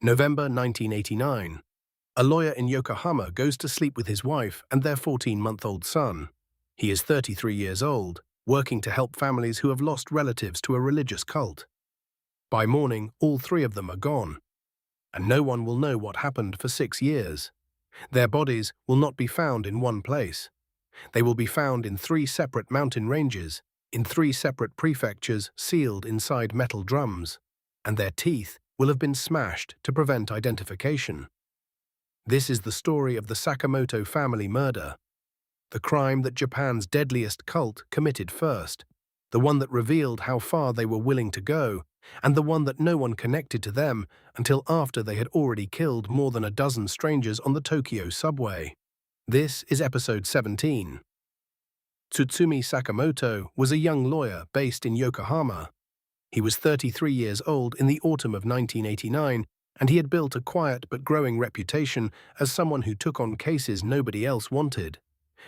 November 1989. A lawyer in Yokohama goes to sleep with his wife and their 14-month-old son. He is 33 years old, working to help families who have lost relatives to a religious cult. By morning, all three of them are gone, and no one will know what happened for 6 years. Their bodies will not be found in one place. They will be found in 3 separate mountain ranges, in 3 separate prefectures sealed inside metal drums, and their teeth will have been smashed to prevent identification. This is the story of the Sakamoto family murder, the crime that Japan's deadliest cult committed first, the one that revealed how far they were willing to go, and the one that no one connected to them until after they had already killed more than a dozen strangers on the Tokyo subway. This is episode 17. Tsutsumi Sakamoto was a young lawyer based in Yokohama. He was 33 years old in the autumn of 1989, and he had built a quiet but growing reputation as someone who took on cases nobody else wanted.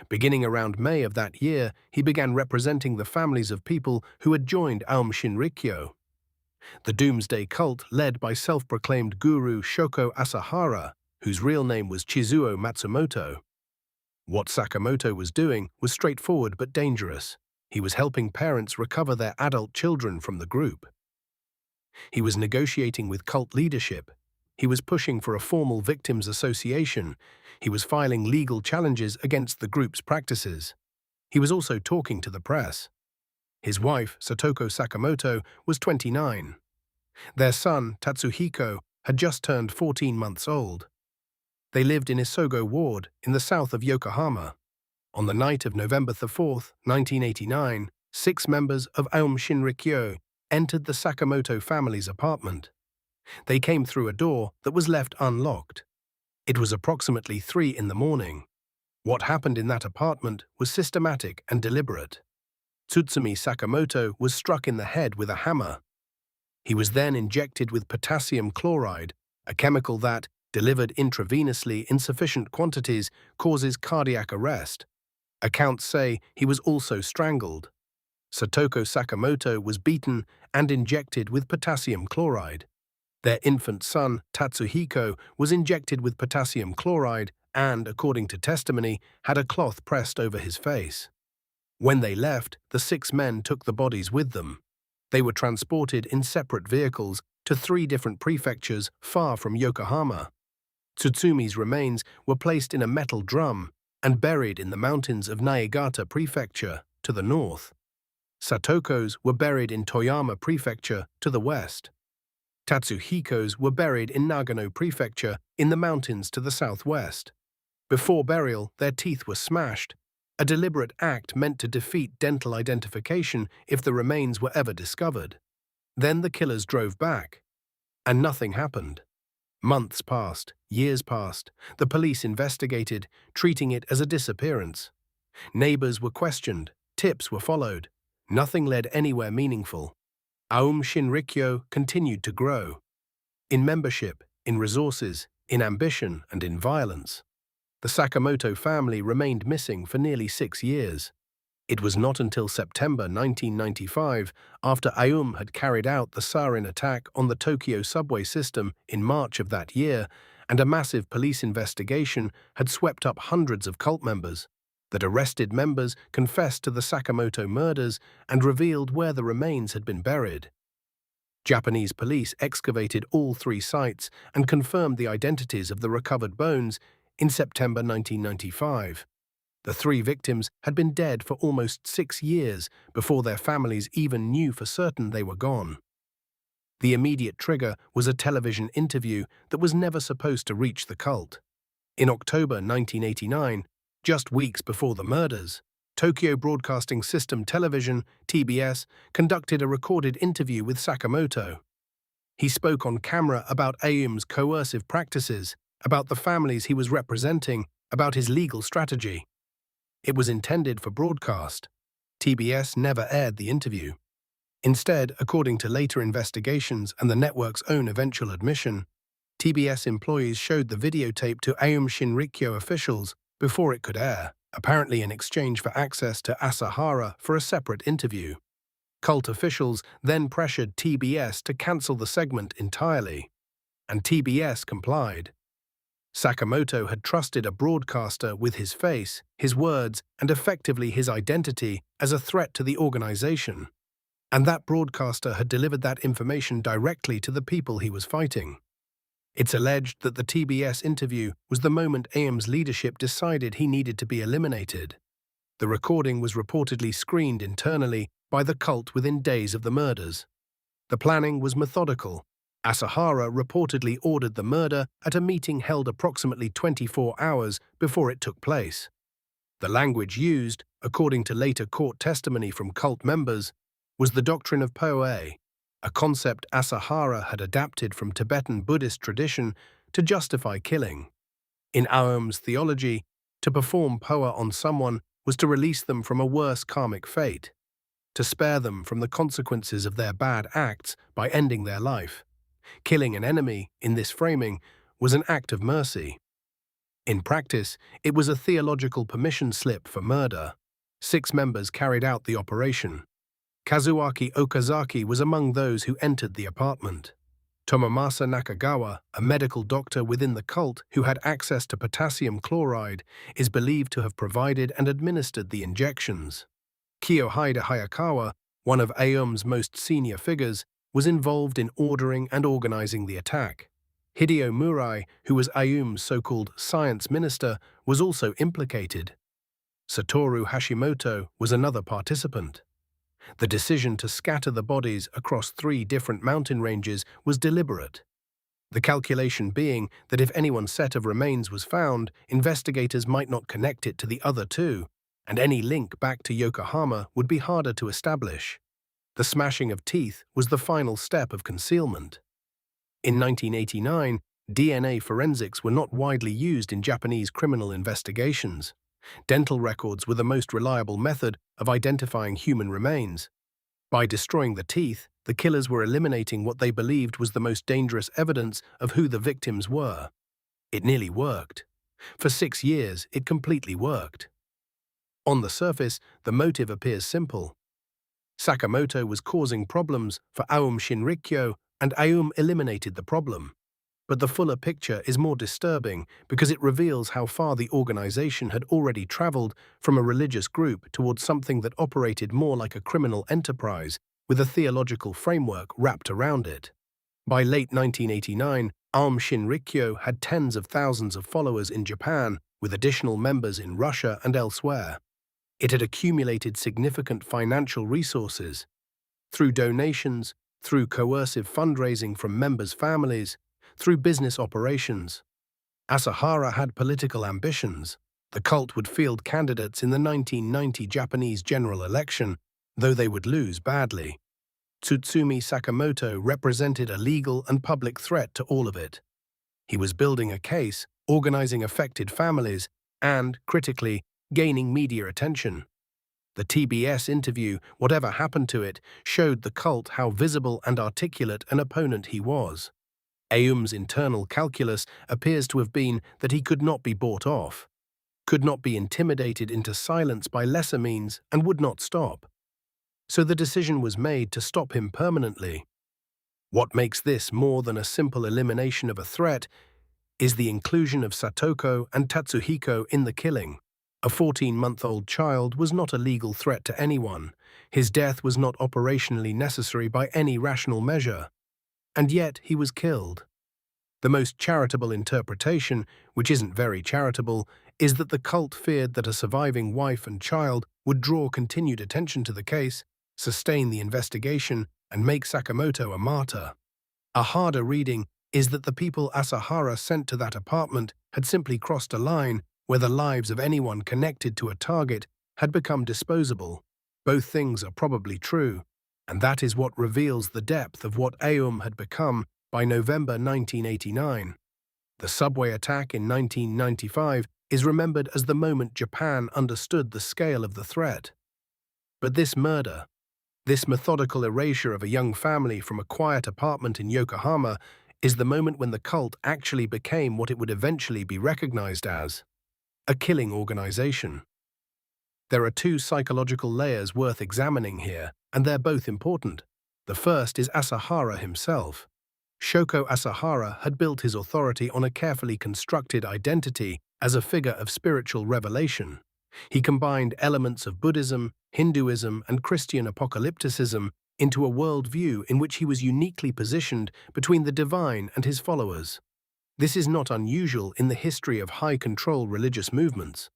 Beginning around May of that year, he began representing the families of people who had joined Aum Shinrikyo, the doomsday cult led by self-proclaimed guru Shoko Asahara, whose real name was Chizuo Matsumoto. What Sakamoto was doing was straightforward but dangerous. He was helping parents recover their adult children from the group. He was negotiating with cult leadership. He was pushing for a formal victims association. He was filing legal challenges against the group's practices. He was also talking to the press. His wife, Satoko Sakamoto, was 29. Their son, Tatsuhiko, had just turned 14 months old. They lived in Isogo Ward in the south of Yokohama. On the night of November 4, 1989, 6 members of Aum Shinrikyo entered the Sakamoto family's apartment. They came through a door that was left unlocked. It was approximately 3 in the morning. What happened in that apartment was systematic and deliberate. Tsutsumi Sakamoto was struck in the head with a hammer. He was then injected with potassium chloride, a chemical that, delivered intravenously in sufficient quantities, causes cardiac arrest. Accounts say he was also strangled. Satoko Sakamoto was beaten and injected with potassium chloride. Their infant son, Tatsuhiko, was injected with potassium chloride and, according to testimony, had a cloth pressed over his face. When they left, the 6 men took the bodies with them. They were transported in separate vehicles to 3 different prefectures far from Yokohama. Tsutsumi's remains were placed in a metal drum and buried in the mountains of Niigata Prefecture to the north. Satoko's were buried in Toyama Prefecture to the west. Tatsuhiko's were buried in Nagano Prefecture in the mountains to the southwest. Before burial, their teeth were smashed, a deliberate act meant to defeat dental identification if the remains were ever discovered. Then the killers drove back, and nothing happened. Months passed, years passed. The police investigated, treating it as a disappearance. Neighbors were questioned, tips were followed. Nothing led anywhere meaningful. Aum Shinrikyo continued to grow. In membership, in resources, in ambition, and in violence. The Sakamoto family remained missing for nearly 6 years. It was not until September 1995, after Aum had carried out the sarin attack on the Tokyo subway system in March of that year, and a massive police investigation had swept up hundreds of cult members, that arrested members confessed to the Sakamoto murders and revealed where the remains had been buried. Japanese police excavated all 3 sites and confirmed the identities of the recovered bones in September 1995. The 3 victims had been dead for almost 6 years before their families even knew for certain they were gone. The immediate trigger was a television interview that was never supposed to reach the cult. In October 1989, just weeks before the murders, Tokyo Broadcasting System Television, TBS, conducted a recorded interview with Sakamoto. He spoke on camera about Aum's coercive practices, about the families he was representing, about his legal strategy. It was intended for broadcast. TBS never aired the interview. Instead, according to later investigations and the network's own eventual admission, TBS employees showed the videotape to Aum Shinrikyo officials before it could air, apparently in exchange for access to Asahara for a separate interview. Cult officials then pressured TBS to cancel the segment entirely. and TBS complied. Sakamoto had trusted a broadcaster with his face, his words, and effectively his identity as a threat to the organization. And that broadcaster had delivered that information directly to the people he was fighting. It's alleged that the TBS interview was the moment Aum's leadership decided he needed to be eliminated. The recording was reportedly screened internally by the cult within days of the murders. The planning was methodical. Asahara reportedly ordered the murder at a meeting held approximately 24 hours before it took place. The language used, according to later court testimony from cult members, was the doctrine of Poe, a concept Asahara had adapted from Tibetan Buddhist tradition to justify killing. In Aum's theology, to perform Poa on someone was to release them from a worse karmic fate, to spare them from the consequences of their bad acts by ending their life. Killing an enemy, in this framing, was an act of mercy. In practice, it was a theological permission slip for murder. 6 members carried out the operation. Kazuaki Okazaki was among those who entered the apartment. Tomomasa Nakagawa, a medical doctor within the cult who had access to potassium chloride, is believed to have provided and administered the injections. Kiyohide Hayakawa, one of Aum's most senior figures, was involved in ordering and organizing the attack. Hideo Murai, who was Aum's so-called science minister, was also implicated. Satoru Hashimoto was another participant. The decision to scatter the bodies across 3 different mountain ranges was deliberate. The calculation being that if any one set of remains was found, investigators might not connect it to the other 2, and any link back to Yokohama would be harder to establish. The smashing of teeth was the final step of concealment. In 1989, DNA forensics were not widely used in Japanese criminal investigations. Dental records were the most reliable method of identifying human remains. By destroying the teeth, the killers were eliminating what they believed was the most dangerous evidence of who the victims were. It nearly worked. For 6 years, it completely worked. On the surface, the motive appears simple. Sakamoto was causing problems for Aum Shinrikyo, and Aum eliminated the problem. But the fuller picture is more disturbing because it reveals how far the organization had already traveled from a religious group towards something that operated more like a criminal enterprise with a theological framework wrapped around it. By late 1989, Aum Shinrikyo had tens of thousands of followers in Japan, with additional members in Russia and elsewhere. It had accumulated significant financial resources. Through donations, through coercive fundraising from members' families, through business operations. Asahara had political ambitions. The cult would field candidates in the 1990 Japanese general election, though they would lose badly. Tsutsumi Sakamoto represented a legal and public threat to all of it. He was building a case, organizing affected families, and, critically, gaining media attention. The TBS interview, whatever happened to it, showed the cult how visible and articulate an opponent he was. Aum's internal calculus appears to have been that he could not be bought off, could not be intimidated into silence by lesser means, and would not stop. So the decision was made to stop him permanently. What makes this more than a simple elimination of a threat is the inclusion of Satoko and Tatsuhiko in the killing. A 14-month-old child was not a legal threat to anyone. His death was not operationally necessary by any rational measure. And yet he was killed. The most charitable interpretation, which isn't very charitable, is that the cult feared that a surviving wife and child would draw continued attention to the case, sustain the investigation, and make Sakamoto a martyr. A harder reading is that the people Asahara sent to that apartment had simply crossed a line where the lives of anyone connected to a target had become disposable. Both things are probably true, and that is what reveals the depth of what Aum had become by November 1989. The subway attack in 1995 is remembered as the moment Japan understood the scale of the threat. But this murder, this methodical erasure of a young family from a quiet apartment in Yokohama, is the moment when the cult actually became what it would eventually be recognized as: a killing organization. There are 2 psychological layers worth examining here, and they're both important. The first is Asahara himself. Shoko Asahara had built his authority on a carefully constructed identity as a figure of spiritual revelation. He combined elements of Buddhism, Hinduism, and Christian apocalypticism into a worldview in which he was uniquely positioned between the divine and his followers. This is not unusual in the history of high-control religious movements.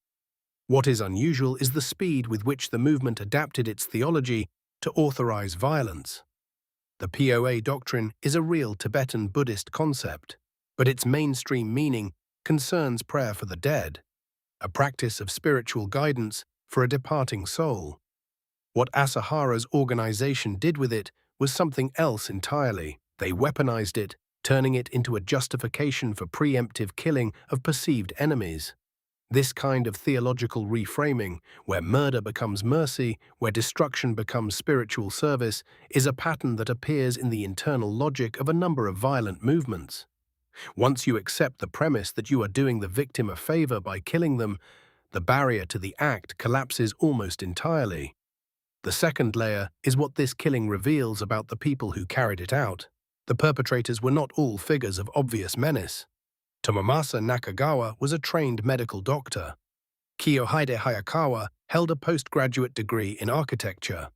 What is unusual is the speed with which the movement adapted its theology to authorize violence. The POA doctrine is a real Tibetan Buddhist concept, but its mainstream meaning concerns prayer for the dead, a practice of spiritual guidance for a departing soul. What Asahara's organization did with it was something else entirely. They weaponized it, turning it into a justification for preemptive killing of perceived enemies. This kind of theological reframing, where murder becomes mercy, where destruction becomes spiritual service, is a pattern that appears in the internal logic of a number of violent movements. Once you accept the premise that you are doing the victim a favor by killing them, the barrier to the act collapses almost entirely. The second layer is what this killing reveals about the people who carried it out. The perpetrators were not all figures of obvious menace. Tomomasa Nakagawa was a trained medical doctor. Kiyohide Hayakawa held a postgraduate degree in architecture.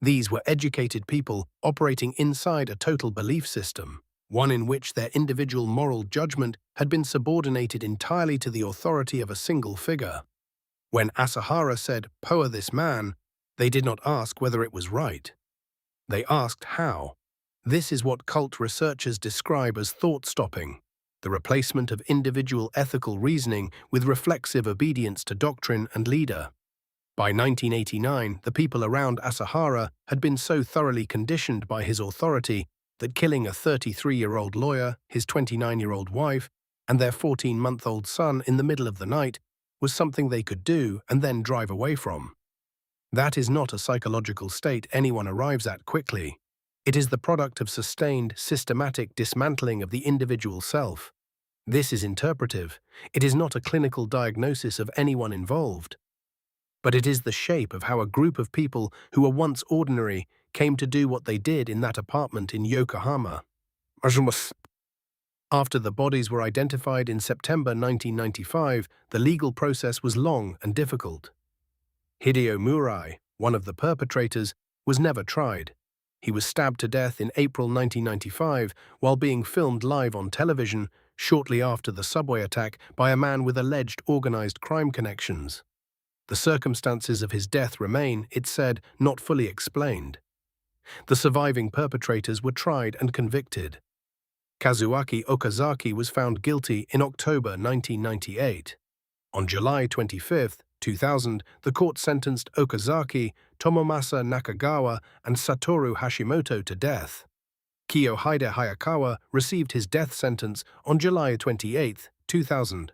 These were educated people operating inside a total belief system, one in which their individual moral judgment had been subordinated entirely to the authority of a single figure. When Asahara said, "Poa this man," they did not ask whether it was right. They asked how. This is what cult researchers describe as thought-stopping, the replacement of individual ethical reasoning with reflexive obedience to doctrine and leader. By 1989, the people around Asahara had been so thoroughly conditioned by his authority that killing a 33-year-old lawyer, his 29-year-old wife, and their 14-month-old son in the middle of the night was something they could do and then drive away from. That is not a psychological state anyone arrives at quickly. It is the product of sustained, systematic dismantling of the individual self. This is interpretive. It is not a clinical diagnosis of anyone involved. But it is the shape of how a group of people who were once ordinary came to do what they did in that apartment in Yokohama. After the bodies were identified in September 1995, the legal process was long and difficult. Hideo Murai, one of the perpetrators, was never tried. He was stabbed to death in April 1995 while being filmed live on television shortly after the subway attack by a man with alleged organized crime connections. The circumstances of his death remain, it said, not fully explained. The surviving perpetrators were tried and convicted. Kazuaki Okazaki was found guilty in October 1998. On July 25, 2000, the court sentenced Okazaki, Tomomasa Nakagawa, and Satoru Hashimoto to death. Kiyohide Hayakawa received his death sentence on July 28, 2000.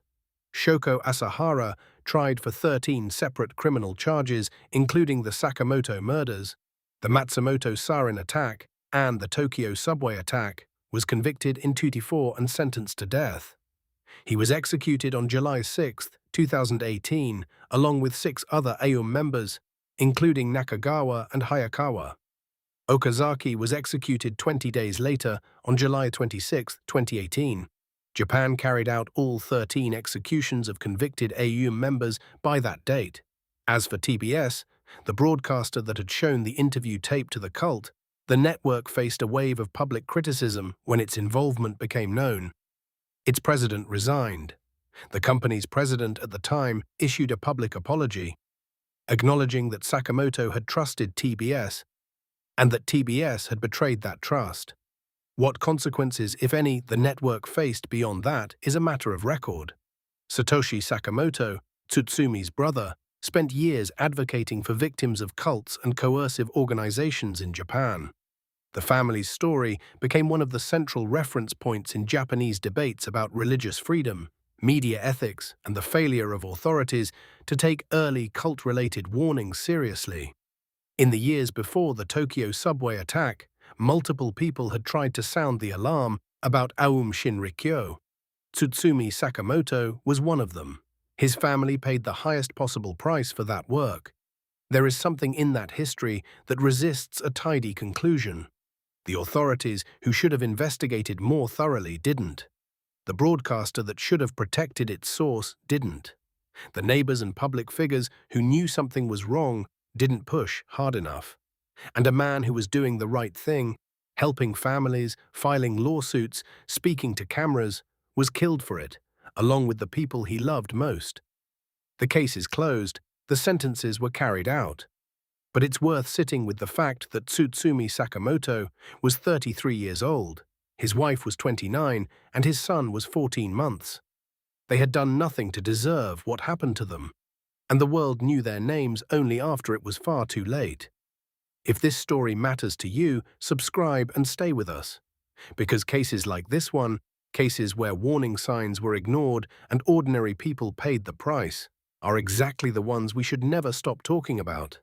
Shoko Asahara, tried for 13 separate criminal charges, including the Sakamoto murders, the Matsumoto sarin attack, and the Tokyo subway attack, was convicted in 2004 and sentenced to death. He was executed on July 6, 2018, along with 6 other AUM members, including Nakagawa and Hayakawa. Okazaki was executed 20 days later on July 26, 2018. Japan carried out all 13 executions of convicted AUM members by that date. As for TBS, the broadcaster that had shown the interview tape to the cult, the network faced a wave of public criticism when its involvement became known. Its president resigned. The company's president at the time issued a public apology, acknowledging that Sakamoto had trusted TBS and that TBS had betrayed that trust. What consequences, if any, the network faced beyond that is a matter of record. Satoshi Sakamoto, Tsutsumi's brother, spent years advocating for victims of cults and coercive organizations in Japan. The family's story became one of the central reference points in Japanese debates about religious freedom, media ethics, and the failure of authorities to take early cult-related warnings seriously. In the years before the Tokyo subway attack, multiple people had tried to sound the alarm about Aum Shinrikyo. Tsutsumi Sakamoto was one of them. His family paid the highest possible price for that work. There is something in that history that resists a tidy conclusion. The authorities, who should have investigated more thoroughly, didn't. The broadcaster that should have protected its source didn't. The neighbors and public figures who knew something was wrong didn't push hard enough. And a man who was doing the right thing, helping families, filing lawsuits, speaking to cameras, was killed for it, along with the people he loved most. The case is closed, the sentences were carried out. But it's worth sitting with the fact that Tsutsumi Sakamoto was 33 years old, his wife was 29, and his son was 14 months. They had done nothing to deserve what happened to them, and the world knew their names only after it was far too late. If this story matters to you, subscribe and stay with us. Because cases like this one, cases where warning signs were ignored and ordinary people paid the price, are exactly the ones we should never stop talking about.